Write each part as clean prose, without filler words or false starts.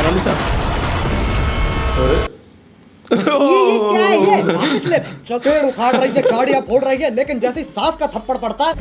Mona Lisa. ये क्या है ये? वापस ले। चपेड़ उखाड़ रही है, गाड़ियां फोड़ रही है, लेकिन जैसे ही सास का थप्पड़ पड़ता है,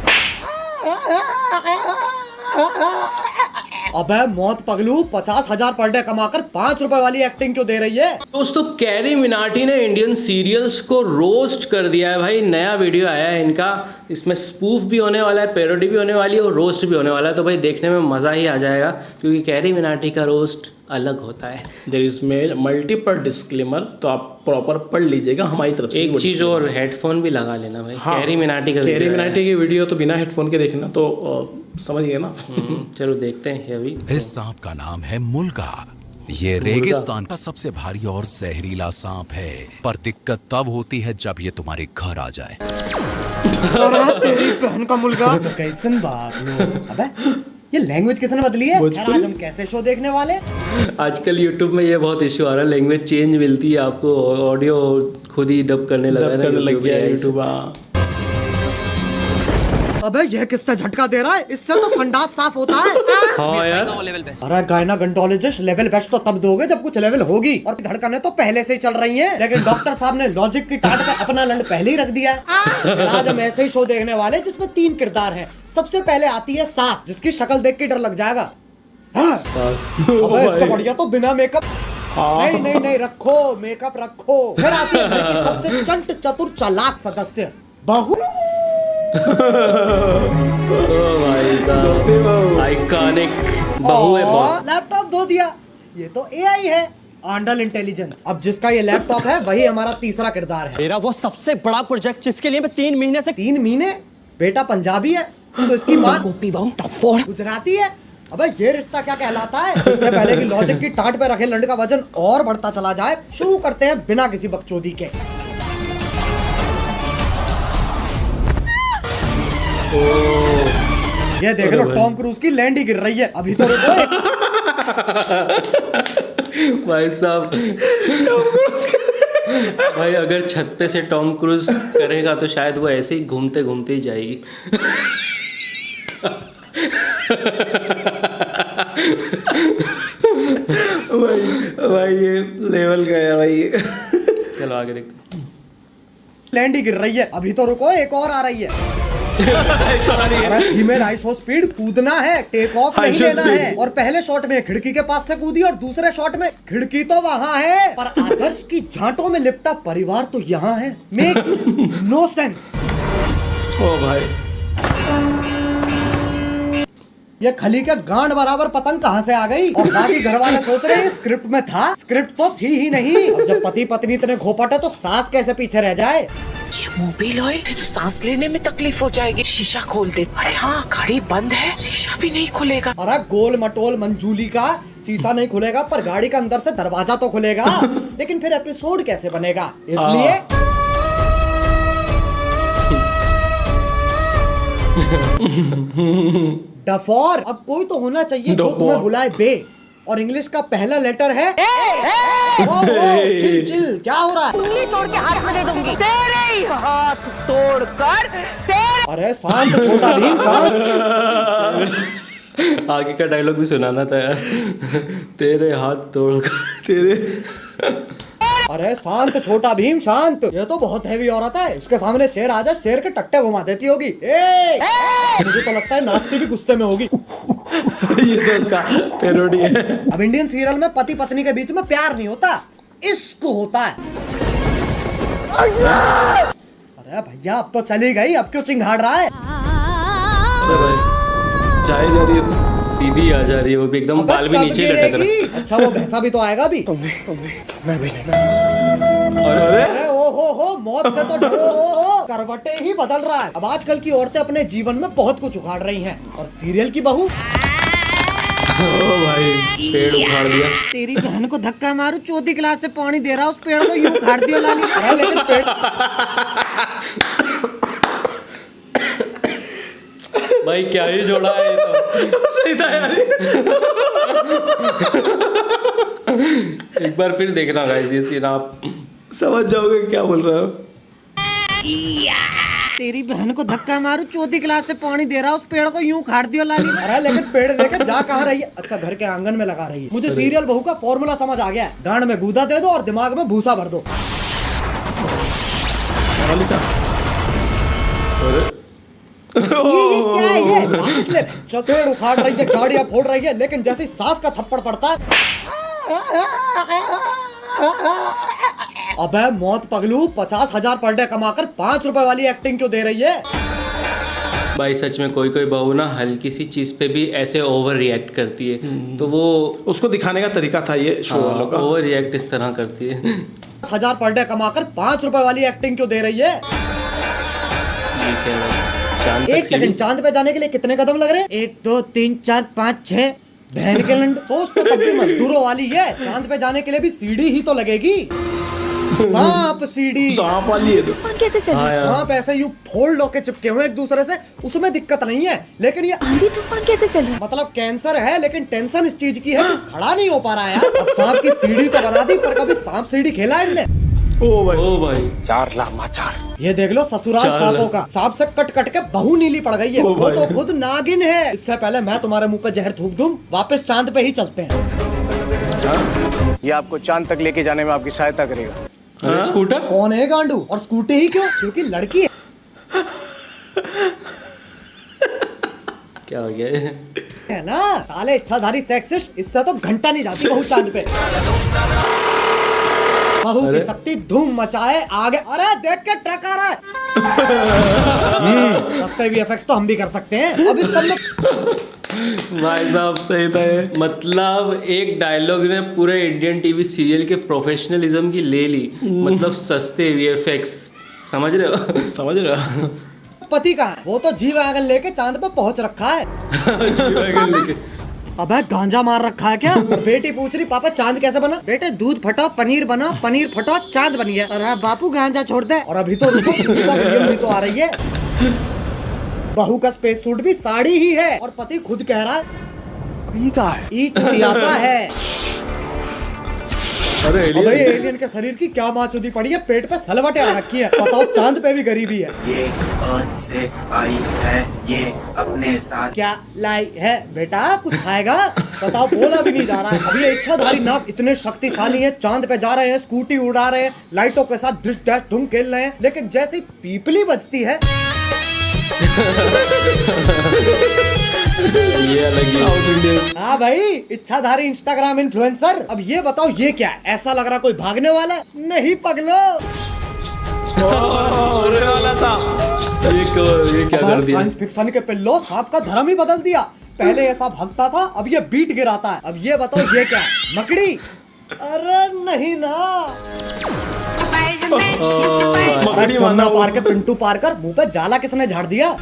अबे मौत पगलू, 50,000 पर डे कमाकर 5 रुपए वाली एक्टिंग क्यों दे रही है? दोस्तों कैरी मिनाटी ने इंडियन सीरियल्स को रोस्ट कर दिया है भाई। नया वीडियो आया है इनका, इसमें स्पूफ भी होने वाला है, पैरोडी भी होने वाली है और रोस्ट भी होने वाला है। तो भाई देखने में मज़ा ही आ जाएगा, क्योंकि कैरी मिनाटी का रोस्ट अलग होता है। देयर इज मल्टीपल डिस्क्लेमर, तो आप प्रॉपर पढ़ लीजिएगा हमारी तरफ से। एक चीज़ और, हेडफोन भी लगा लेना भाई। हाँ, कैरी मिनाटी का कैरी मिनाटी की वीडियो तो बिना हेडफोन के देखना, तो समझिए ना। चलो देखते हैं अभी। इस सांप का नाम है मुल्गा। ये रेगिस्तान का सबसे भारी और जहरीला सांप है, पर दिक्कत तब होती है जब ये तुम्हारे घर आ जाए। तेरी बहन का मुल्गा तो कैसन बाप लोग। अबे ये लैंग्वेज किसने बदली है? खैर आज हम कैसे शो देखने वाले? आजकल यूट्यूब में ये बहुत इश्यू आ रहा है, लैंग्वेज चेंज मिलती है आपको, ऑडियो खुद ही डब करने लग गया यूट्यूब। अबे ये किससे झटका दे रहा है? इससे तो संडास साफ होता है। हाँ यार, अरे गायनागोलॉजिस्ट लेवल बेस्ट तो तब दोगे जब कुछ लेवल होगी, और धड़कनें तो पहले से ही चल रही हैं। लेकिन डॉक्टर साहब ने लॉजिक की टाट पे अपना लंड पहले ही रख दिया है। आज हम ऐसे ही शो देखने वाले जिसमें 3 किरदार हैं। सबसे पहले आती है सास, जिसकी शक्ल देख के डर लग जाएगा। अबे इससे बढ़िया तो बिना मेकअप। नहीं रखो मेकअप रखो। फिर आती है घर की सबसे चंट चतुर चालाक सदस्य, बहू। भाई साहब आइकॉनिक बहू है बहुत। लैपटॉप धो दिया, ये तो एआई है, आंडल इंटेलिजेंस। अब जिसका ये लैपटॉप है वही हमारा तीसरा किरदार है। मेरा वो सबसे बड़ा प्रोजेक्ट जिसके लिए मैं 3 महीने से 3 महीने? बेटा पंजाबी है तो इसकी माँ गुजराती है। अबे ये रिश्ता क्या कहलाता है? इससे पहले कि लॉजिक की टाट पे रखे लंड का वजन और बढ़ता चला जाए, शुरू करते हैं बिना किसी बकचोदी के। ये देख लो, टॉम क्रूज की लैंड ही गिर रही है। अभी तो रुको। भाई साहब भाई अगर छत पे से टॉम क्रूज करेगा तो शायद वो ऐसे ही घूमते घूमते ही जाएगी। भाई ये लेवल का है भाई। चलो आगे देखते। लैंड ही गिर रही है। अभी तो रुको, एक और आ रही है। फीमेल हाई शो स्पीड कूदना है, टेक ऑफ नहीं लेना है। और पहले शॉट में खिड़की के पास से कूदी और दूसरे शॉट में खिड़की तो वहाँ है, पर आदर्श की झांटों में लिपटा परिवार तो यहाँ है। Makes no sense. ओ भाई ये खली के गांड बराबर पतंग कहाँ से आ गई? और बाकी घर वाले सोच रहे हैं स्क्रिप्ट में था, स्क्रिप्ट तो थी ही नहीं। अब जब पति पत्नी इतने घोपट है तो सास कैसे पीछे रह जाए? ये मोबिल ऑयल तो सांस लेने में तकलीफ हो जाएगी। शीशा खोल दे। अरे हाँ, गाड़ी बंद है, शीशा भी नहीं खुलेगा। अरे गोल मटोल मंजूली का शीशा नहीं खुलेगा, पर गाड़ी का अंदर से दरवाजा तो खुलेगा। लेकिन फिर एपिसोड कैसे बनेगा? इसलिए डफॉर। अब कोई तो होना चाहिए जो तुम्हें बुलाए बे, और इंग्लिश का पहला लेटर है चिल चिल। क्या हो रहा है? उंगली तोड़ के हाथ में दे दूंगी, तेरे ही हाथ तोड़कर तेरे। अरे शांत छोटा भीम, शांत। आगे का डायलॉग भी सुनाना था यार। तेरे हाथ तोड़कर तेरे। अरे शांत छोटा भीम शांत। ये तो बहुत हैवी औरत है, उसके सामने शेर आ जाए, शेर के टट्टे घुमा देती होगी। मुझे तो लगता है नाचती भी गुस्से में होगी। ये तो उसका पैरोडी है। अब इंडियन सीरियल में पति पत्नी के बीच में प्यार नहीं होता, इश्क होता है। अरे भैया अब तो चली गई, अब क्यों चिंगाड़ रहा है? चाय जा रही है, सीधी आ जा रही है, वो भी एकदम बाल भी नीचे लटक रहा है। अच्छा वो भैंसा भी तो आएगा भी। अरे हो मौत से तो डरो। करवटे ही बदल रहा है। अब आजकल की औरतें अपने जीवन में बहुत कुछ उखाड़ रही हैं, और सीरियल की बहू भाई पेड़ उखाड़ दिया। तेरी बहन को धक्का मारू, चौथी क्लास से पानी दे रहा, उस पेड़ को यूं उखाड़ दिया लाली। अरे लेकिन पेड़ भाई क्या ही जोड़ा है ये तो। सही था यार। एक बार फिर देखना गाइस ये सीन, आप समझ जाओगे क्या बोल रहा हो। तेरी बहन को धक्का मारू, चौथी क्लास से पानी दे रहा, उस पेड़ को यूं खाड़ दियो लाली। अरे लेकिन पेड़ लेके जा कहाँ रही है? अच्छा घर के आंगन में लगा रही है। मुझे सीरियल बहू का फॉर्मूला समझ आ गया है, गांड में गूदा दे दो और दिमाग में भूसा भर दो। ये क्या है ये? वापस ले। पेड़ उखाड़ रही है, गाड़ियां फोड़ रही है, लेकिन जैसे ही सांस का थप्पड़ पड़ता है, अबे मौत पगलू, 50,000 पर डे कमाकर 5 रुपए वाली एक्टिंग क्यों दे रही है? भाई सच में कोई कोई बहू ना हल्की सी चीज पे भी ऐसे ओवर रिएक्ट करती है, तो वो उसको दिखाने का तरीका था ये शो वालों का। ओवर रिएक्ट इस तरह करती है। 1000 पर डे कमाकर 5 रुपए वाली एक्टिंग क्यों दे रही है? चांद एक सेकंड, चांद पे जाने के लिए कितने कदम लग रहे हैं? 1 2 3 4 5 6। बहन के लंड, सोच तो तब भी मजदूरों वाली है। चांद पे जाने के लिए भी सीढ़ी ही तो लगेगी। सांप सीढ़ी, सांप वाली है तो। कैसे चल रही है? सांप ऐसे यूं फोल्ड होके चिपके हुए एक दूसरे से, उसमें दिक्कत नहीं है, लेकिन ये आंधी तूफान कैसे चल रहा है? मतलब कैंसर है, लेकिन टेंशन इस चीज की है कि खड़ा नहीं हो पा रहा है यार। अब सांप की सीढ़ी तो बना दी, पर कभी सांप सीढ़ी खेला है इनने? ओ भाई, ओ भाई, 4 लामाचार। ये देख लो ससुराल सांपों का। सांप से कट कट के बहू नीली पड़ गई है। ओ वो भाई। तो खुद नागिन है। इससे पहले मैं तुम्हारे मुंह पे जहर थूक दूं, वापस चांद पे ही चलते हैं। ये आपको चांद तक लेके जाने में आपकी सहायता करेगा। अरे स्कूटर कौन है गांडू? और स्कूटी ही क्यों? क्योंकि लड़की है। क्या हो गया ये? है ना साले इच्छाधारी सेक्सिस्ट। इससे तो घंटा नहीं जाती बहू चांद पे। बहू की शक्ति धूम मचाए आगे। अरे देख के ट्रक आ रहा है। सस्ते वीएफएक्स तो हम भी कर सकते हैं। अब इस सब में भाई साहब सही था ये। मतलब एक डायलॉग ने पूरे इंडियन टीवी सीरियल के प्रोफेशनलिज्म की ले ली। मतलब सस्ते वीएफएक्स, समझ रहे हो? समझ रहे हो? पति कहाँ है? वो तो जी वैगन लेके चांद पे पहुंच रखा है। अबे गांजा मार रखा है क्या? बेटी पूछ रही पापा चांद कैसे बना? बेटे दूध फटो पनीर बना, पनीर फटो चांद बन गया। अरे बापू गांजा छोड़ दे। और अभी तो रुको, सुनीता विलियम भी तो आ रही है। बहू का स्पेस सूट भी साड़ी ही है, और पति खुद कह रहा है ई का है, ई चुतियापा है। अरे अबे एलियन के शरीर की क्या माचुदी पड़ी है? पेट पे सलवटें आ रखी है। बताओ चांद पे भी गरीबी है। ये अर्थ से आई है, ये अपने साथ क्या लाई है? बेटा कुछ खाएगा? बताओ, बोला भी नहीं जा रहा है। अभी ये इच्छाधारी नाग इतने शक्तिशाली हैं, चांद पे जा रहे हैं, स्कूटी उड़ा रहे हैं, लाइटों के साथ डिश डैश धूम खेल रहे हैं, लेकिन जैसे ही पीपली बजती है ये अलग ही साउथ इंडियन। हाँ भाई, इच्छाधारी इंस्टाग्राम इन्फ्लुएंसर। अब ये बताओ ये क्या है? ऐसा लग रहा कोई भागने वाला है। नहीं पगलो, उड़ने वाला था। ये क्या कर दिया? साइंस फिक्शन के पिल्लो, सांप का धर्म ही बदल दिया। पहले ऐसा भगता था, अब ये बीट गिराता है। अब ये बताओ ये क्या है? मकड़ी? अरे नहीं ना। अरे चन्ना पार के पिंटू पार कर, मुंह पे जाला किसने झाड़ दिया?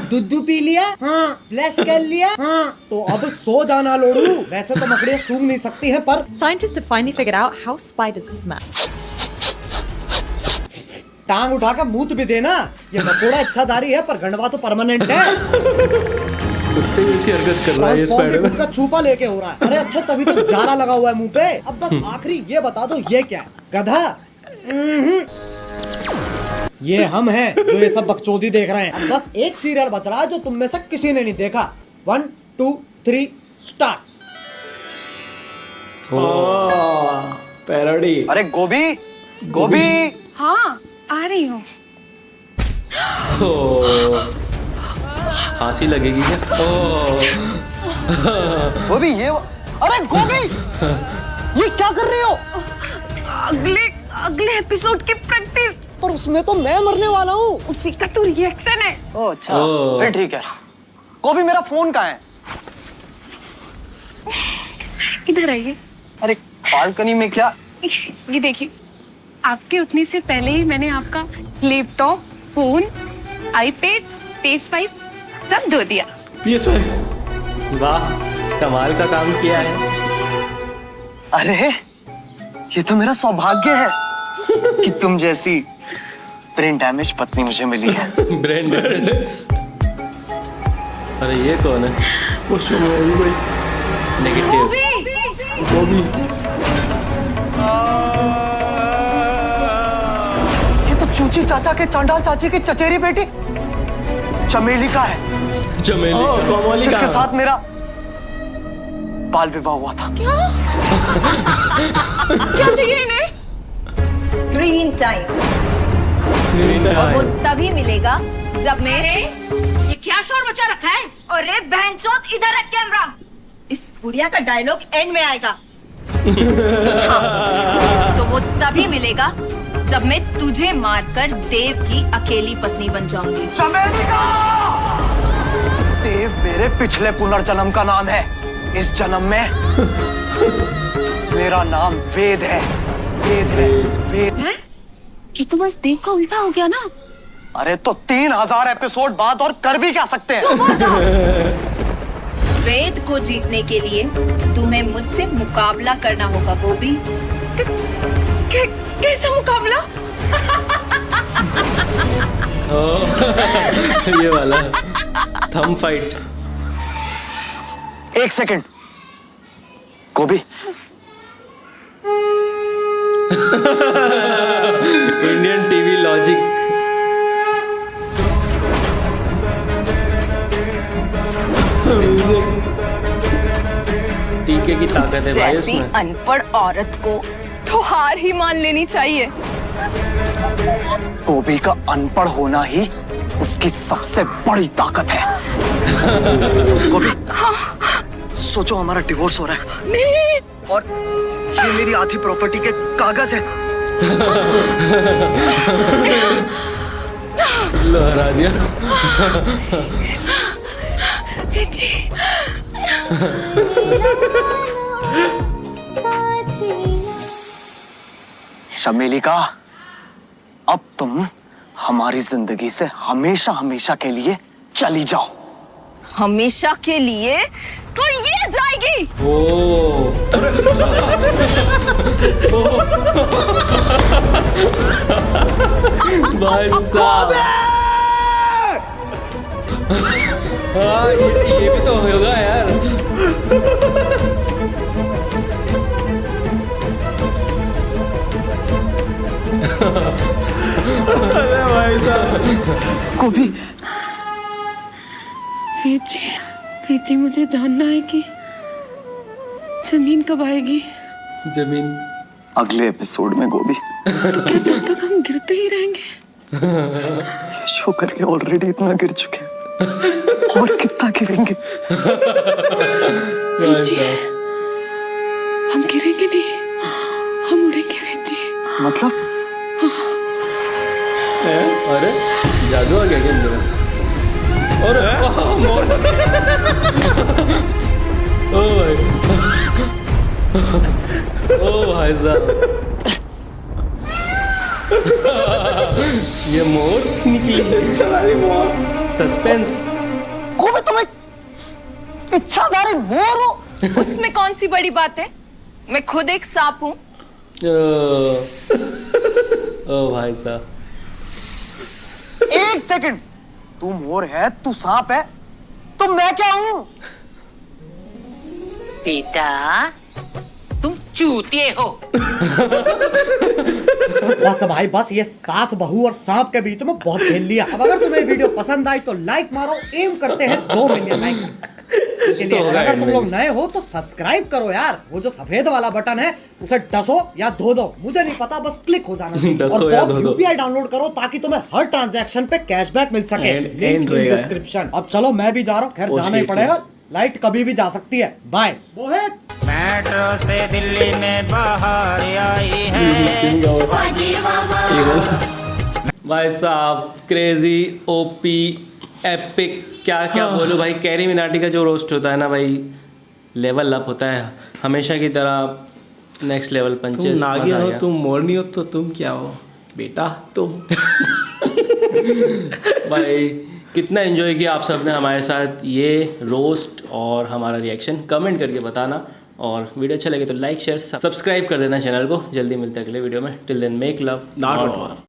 दूध पी लिया? हाँ। फ्लैश कर लिया? हाँ। तो अब सो जाना लोड़ू। वैसे तो मकड़ियाँ सूंघ नहीं सकती हैं, पर Scientists have finally figured out how spiders smell. टांग उठा के मूत भी देना। ये मकोड़ा इच्छाधारी है, पर गंडवा तो परमानेंट है। कुत्ते जैसी हरकत कर रहा है ये ट्रांसफॉर्म भी स्पाइडर। खुद का छुपा लेके हो रहा है। अरे अच्छा, तभी तो जाला लगा हुआ है मुंह पे। अब बस आखिरी ये बता दो ये क्या है? गधा? ये हम हैं जो ये सब बकचोदी देख रहे हैं। अब बस एक सीरियल बच रहा है जो तुम में से किसी ने नहीं देखा। 1 2 3 स्टार्ट। पैरोडी। अरे गोभी, गोभी। हाँ आ रही हूँ। फांसी लगेगी क्या? गोभी ये अरे गोभी, ये क्या कर रहे हो? अगले एपिसोड की प्रैक्टिस। पर उसमें तो मैं मरने वाला हूँ। उसी का तो रिएक्शन है। ओ अच्छा, फिर ठीक है। गोभी मेरा फोन कहाँ है? इधर आइए। अरे बालकनी में क्या? ये देखिए, आपके उठने से पहले ही मैंने आपका लैपटॉप, फोन, आईपैड, PS5 सब धो दिया। PS5 वाह, कमाल का काम किया है। अरे ये तो मेरा सौभाग्य है कि तुम जैसी ब्रेन डैमेज पत्नी मुझे मिली है। Brain damage. अरे ये कौन है? वो शो में होगी कोई नेगेटिव। गोभी। ये तो चूची चाचा के चांडाल चाची की चचेरी बेटी चमेली का है, चमेली जिसके साथ मेरा बाल विवाह हुआ था। क्या चाहिए इन्हें? Screen time. और वो तभी मिलेगा जब मैं ये क्या शोर मचा रखा है? अरे बहनचोद इधर है कैमरा। इस बुढ़िया का डायलॉग एंड में आएगा। हाँ, तो वो तभी मिलेगा जब मैं तुझे मारकर देव की अकेली पत्नी बन जाऊंगी। चमेली का देव मेरे पिछले पुनर्जन्म का नाम है। इस जन्म में मेरा नाम वेद है। वेद है, वेद। है? ये तो बस देव का उल्टा हो गया ना। अरे तो 3000 एपिसोड बाद और कर भी क्या सकते हैं? चुप हो जाओ। वेद को जीतने के लिए तुम्हें मुझसे मुकाबला करना होगा गोभी। कैसा मुकाबला? ये वाला थंब फाइट। 1 सेकंड गोभी। Indian TV logic. टीके की ताकत है भाई जैसी उसमें। अनपढ़ औरत को तो हार ही मान लेनी चाहिए। गोभी का अनपढ़ होना ही उसकी सबसे बड़ी ताकत है। गोभी, सोचो हमारा डिवोर्स हो रहा है। नहीं। और ये मेरी आधी प्रॉपर्टी के कागज है। लहरा दिया। चमेली का, अब तुम हमारी जिंदगी से हमेशा हमेशा के लिए चली जाओ। हमेशा के लिए तो ये जाएगी। भाई साहब। हाँ, ये भी तो होगा यार। अरे भाई साहब। गोभी, वेद जी मुझे जानना है कि जमीन कब आएगी। जमीन अगले एपिसोड में गोभी। तो क्या तब तक हम गिरते ही रहेंगे? ये शो करके ऑलरेडी इतना गिर चुके हैं, और कितना गिरेंगे? वेद जी, हम गिरेंगे नहीं, हम उड़ेंगे वेद जी। मतलब? अरे जादू आ गया क्या मेरा? और ओ भाई, ओ भाई साहब, ये मोर निकली। सस्पेंस। गोभी, तुम एक इच्छाधारी मोर हो। उसमें कौन सी बड़ी बात है? मैं खुद एक सांप हूँ। ओ भाई साहब। 1 सेकंड, तू मोर है, तू सांप है, तो मैं क्या हूँ? बेटा तुम चूतिए हो। बस भाई बस, ये सास बहू और सांप के बीच में बहुत खेल लिया। अब अगर तुम्हें वीडियो पसंद आई तो लाइक मारो। एम करते हैं 2 मिलियन लाइक्स के लिए। अगर तुम लोग नए हो तो सब्सक्राइब करो यार। वो जो सफेद वाला बटन है उसे डसो या धो दो, मुझे नहीं पता, बस क्लिक हो जाना चाहिए। और यूपीआई डाउनलोड करो ताकि तुम्हें हर ट्रांजैक्शन पे कैशबैक मिल सके। Link description. अब चलो मैं भी जा रहा हूँ, खैर जाना ही पड़ेगा, लाइट कभी भी जा सकती है। बाय। मोहित, मेट्रो से दिल्ली में बाहर आई है। भाई साहब, क्रेजी, ओपी, एपिक, क्या क्या बोलूं भाई। कैरी मिनाटी का जो रोस्ट होता है ना भाई, लेवल अप होता है हमेशा की तरह। Next level punches. तुम नागिन हो, तुम मोरनी हो, तो तुम क्या हो बेटा तुम? भाई कितना एंजॉय किया आप सब ने हमारे साथ ये रोस्ट और हमारा रिएक्शन, कमेंट करके बताना। और वीडियो अच्छा लगे तो लाइक शेयर सब्सक्राइब कर देना चैनल को। जल्दी मिलते हैं अगले वीडियो में। Till then make love not war.